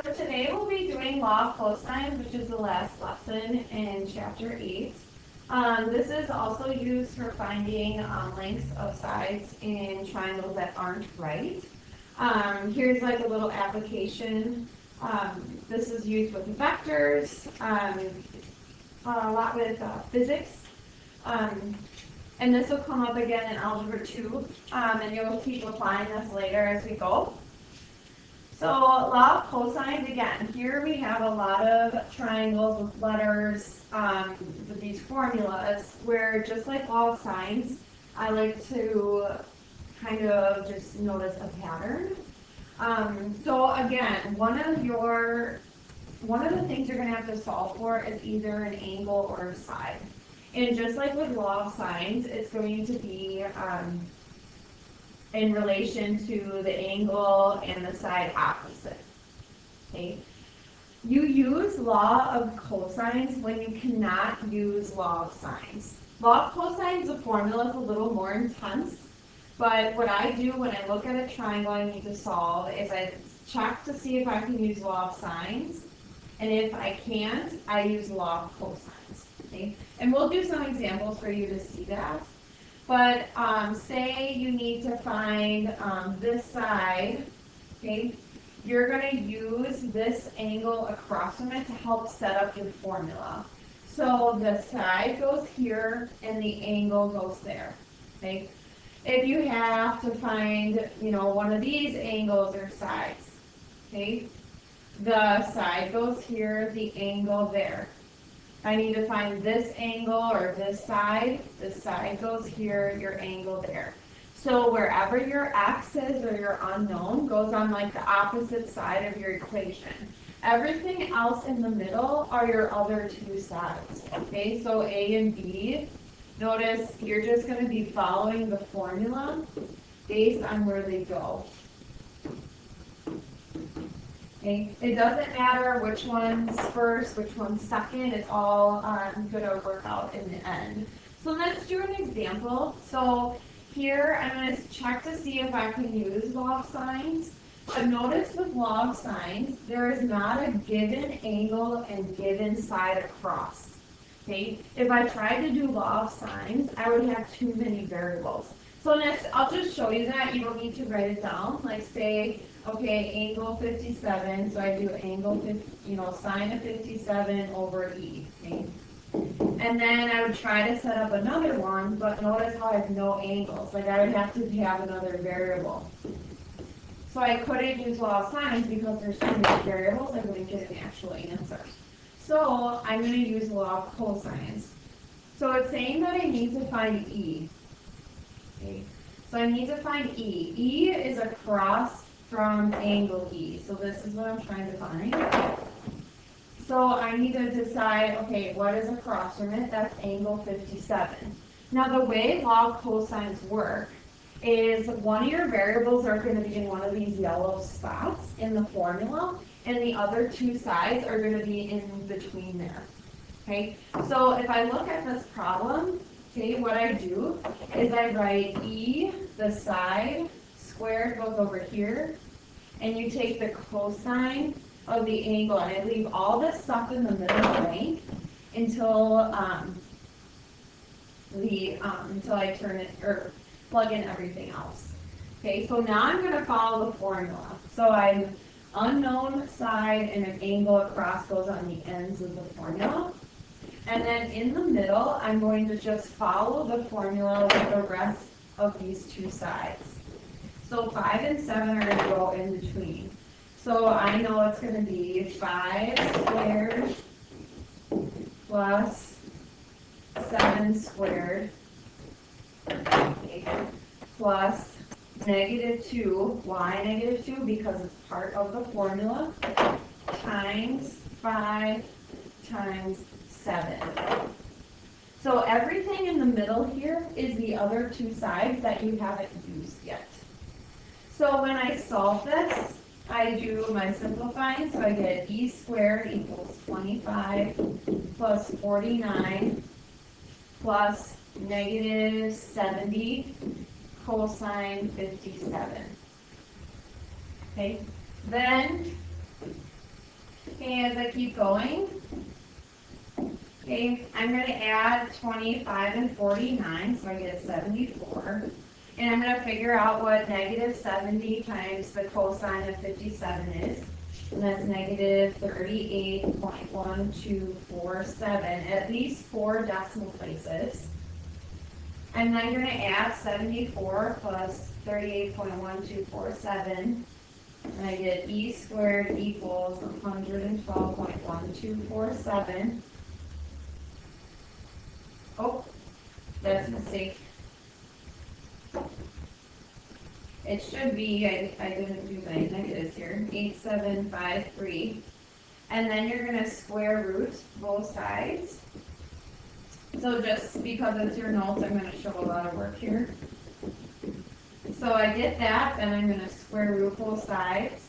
So today we'll be doing law of cosines, which is the last lesson in chapter 8. This is also used for finding lengths of sides in triangles that aren't right. Here's like a little application. This is used with vectors, a lot with physics. And this will come up again in Algebra 2, and you'll keep applying this later as we go. So law of cosines, again, here we have a lot of triangles with letters, with these formulas, where just like law of sines, I like to kind of just notice a pattern. So again, one of the things you're going to have to solve for is either an angle or a side. And just like with law of sines, it's going to be in relation to the angle and the side opposite. Okay? You use law of cosines when you cannot use law of sines. Law of cosines, the formula is a little more intense, but what I do when I look at a triangle I need to solve is I check to see if I can use law of sines, and if I can't, I use law of cosines. Okay? And we'll do some examples for you to see that. But say you need to find this side, okay, you're going to use this angle across from it to help set up your formula. So the side goes here and the angle goes there. Okay? If you have to find, one of these angles or sides, okay, the side goes here, the angle there. I need to find this angle or this side goes here, your angle there. So wherever your x is or your unknown goes on like the opposite side of your equation. Everything else in the middle are your other two sides. Okay, so A and B, notice you're just going to be following the formula based on where they go. Okay. It doesn't matter which one's first, which one's second, it's all going to work out in the end. So let's do an example. So here I'm going to check to see if I can use law of sines. But notice with law of sines, there is not a given angle and given side across. Okay? If I tried to do law of sines, I would have too many variables. So next, I'll just show you that. You don't need to write it down. Like say, okay, angle 57, so I do angle, sine of 57 over E. Okay? And then I would try to set up another one, but notice how I have no angles. Like I would have to have another variable. So I couldn't use law of sines because there's too many variables. I wouldn't get an actual answer. So I'm going to use law of cosines. So it's saying that I need to find E. Okay. So I need to find E. E is across from angle E. So this is what I'm trying to find. So I need to decide, okay, what is across from it? That's angle 57. Now the way law of cosines work is one of your variables are going to be in one of these yellow spots in the formula, and the other two sides are going to be in between there. Okay, so if I look at this problem, okay, what I do is I write E, the side squared goes over here, and you take the cosine of the angle, and I leave all this stuff in the middle blank until until I turn it or plug in everything else. Okay, so now I'm going to follow the formula. So I'm unknown side and an angle across goes on the ends of the formula. And then in the middle, I'm going to just follow the formula with the rest of these two sides. So 5 and 7 are going to go in between. So I know it's going to be 5 squared plus 7 squared plus -2. Why -2? Because it's part of the formula, times 5 times 7. So everything in the middle here is the other two sides that you haven't used yet. So when I solve this, I do my simplifying, so I get E squared equals 25 plus 49 plus -70 cosine 57. Okay, then Okay, as I keep going, okay, I'm going to add 25 and 49, so I get 74. And I'm going to figure out what negative 70 times the cosine of 57 is. And that's negative 38.1247, at least 4 decimal places. I'm then going to add 74 plus 38.1247, and I get e squared equals 112.1247. Oh, that's a mistake. It should be, I didn't do my negatives here, 8753. And then you're going to square root both sides. So just because it's your notes, I'm going to show a lot of work here. So I did that, then I'm going to square root both sides.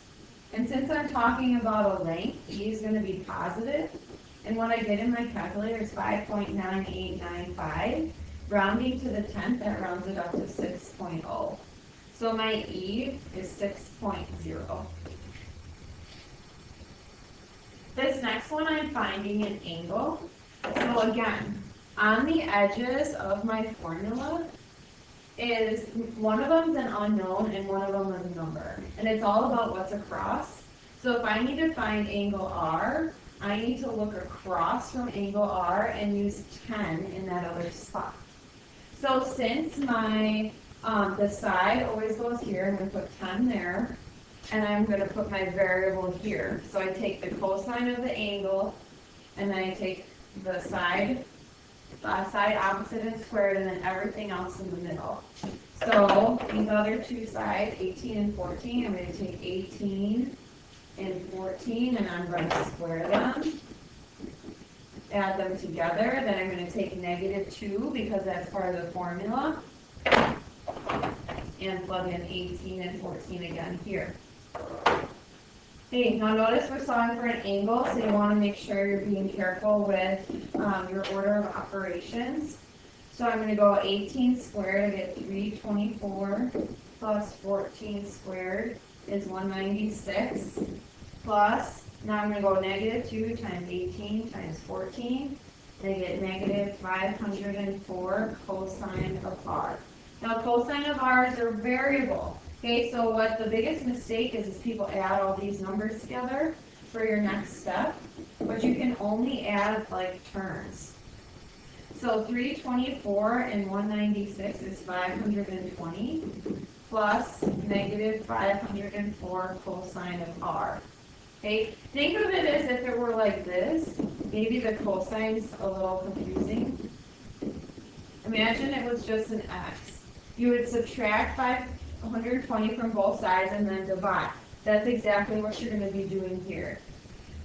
And since I'm talking about a length, e is going to be positive. And what I did in my calculator is 5.9895. Rounding to the 10th, that rounds it up to 6.0. So my e is 6.0. This next one, I'm finding an angle. So again, on the edges of my formula is one of them is an unknown and one of them is a number. And it's all about what's across. So if I need to find angle R, I need to look across from angle R and use 10 in that other spot. So since my the side always goes here, I'm going to put 10 there, and I'm going to put my variable here. So I take the cosine of the angle, and then I take the side opposite and squared, and then everything else in the middle. So these other two sides, 18 and 14, I'm going to take 18 and 14, and I'm going to square them. Add them together, then I'm going to take -2 because that's part of the formula, and plug in 18 and 14 again here. Okay, now notice we're solving for an angle, so you want to make sure you're being careful with your order of operations. So I'm going to go 18 squared, I get 324, plus 14 squared is 196, plus, now I'm going to go -2 times 18 times 14, and I get -504 cosine of r. Now cosine of r is a variable. Okay, so what the biggest mistake is people add all these numbers together for your next step, but you can only add like terms. So 324 and 196 is 520 plus -504 cosine of r. Okay, think of it as if it were like this. Maybe the cosine's a little confusing. Imagine it was just an x. You would subtract 520 from both sides and then divide. That's exactly what you're going to be doing here.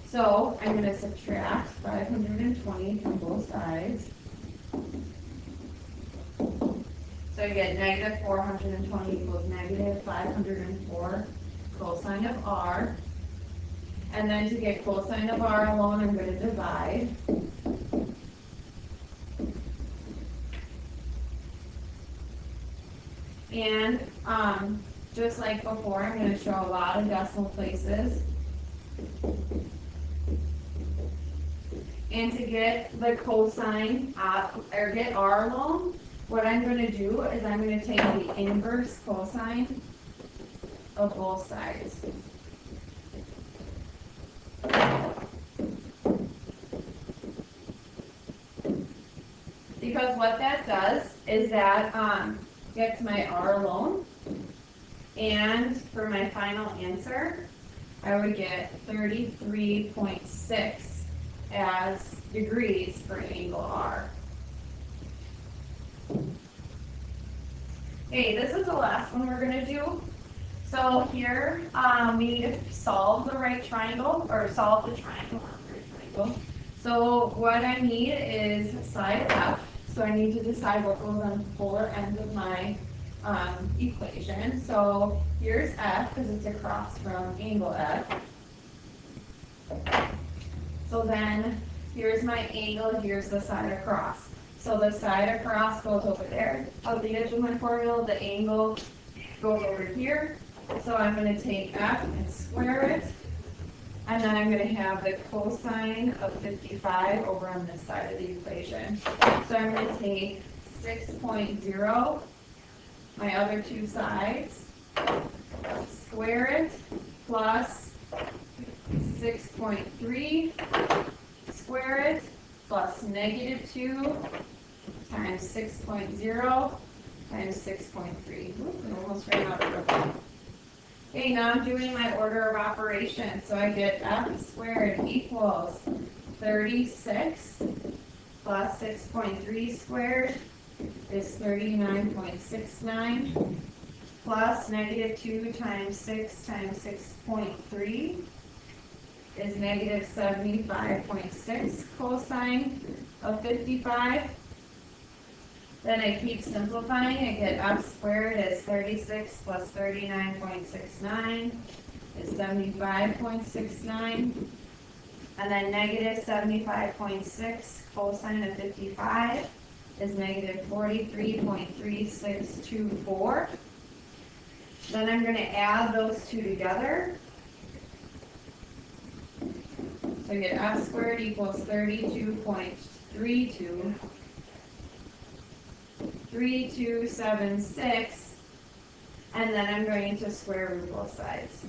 So I'm going to subtract 520 from both sides. So you get -420 equals -504 cosine of r. And then to get cosine of r alone, I'm going to divide. And just like before, I'm going to show a lot of decimal places. And to get the cosine, or get r alone, what I'm going to do is I'm going to take the inverse cosine of both sides. Because what that does is that gets my r alone, and for my final answer, I would get 33.6 as degrees for angle r. Okay, this is the last one we're going to do. So here we need to solve the right triangle, or solve the triangle, not the right triangle. So what I need is side f. So I need to decide what goes on the polar ends of my equation. So here's f, because it's across from angle f. So then here's my angle, here's the side across. So the side across goes over there. On the edge of my formula, the angle goes over here. So I'm going to take f and square it. And then I'm going to have the cosine of 55 over on this side of the equation. So I'm going to take 6.0, my other two sides, square it, plus 6.3, square it, plus negative 2 times 6.0 times 6.3. I almost ran out of room. Okay, now I'm doing my order of operations. So I get f squared equals 36 plus 6.3 squared is 39.69 plus negative 2 times 6 times 6.3 is negative 75.6 cosine of 55. Then I keep simplifying. I get f squared is 36 plus 39.69 is 75.69. And then negative 75.6 cosine of 55 is negative 43.3624. Then I'm going to add those two together. So I get f squared equals 32.3276, and then I'm going to square root both sides.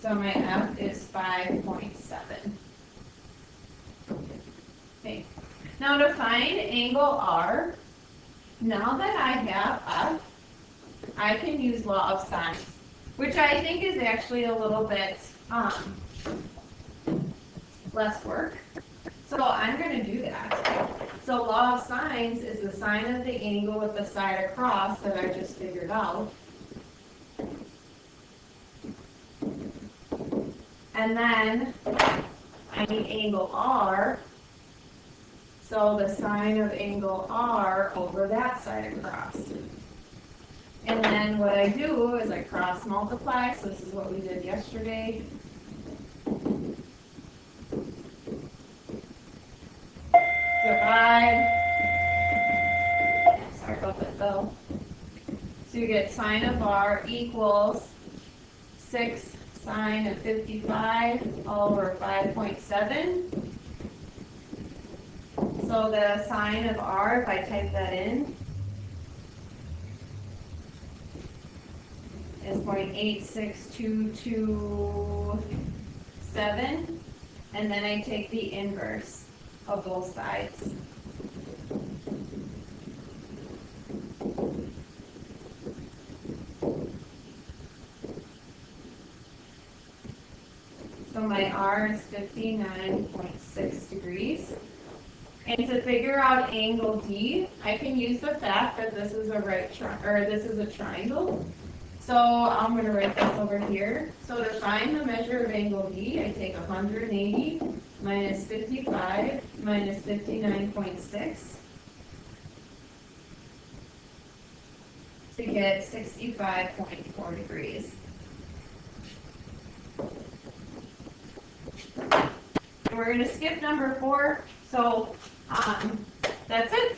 So my f is 5.7. Okay. Now to find angle R, now that I have f, I can use law of sines, which I think is actually a little bit less work. So I'm going to do that. So law of sines is the sine of the angle with the side across that I just figured out. And then I need angle R. So the sine of angle R over that side across. And then what I do is I cross multiply. So this is what we did yesterday. Divide. Sorry about that though. So you get sine of R equals 6 sine of 55 all over 5.7. So the sine of R, if I type that in, is 0.86227, and then I take the inverse of both sides. So my R is 59.6 degrees. And to figure out angle D, I can use the fact that this is a this is a triangle. So I'm going to write this over here. So to find the measure of angle D, I take 180 minus 55 minus 59.6 to get 65.4 degrees. And we're going to skip number 4. So that's it.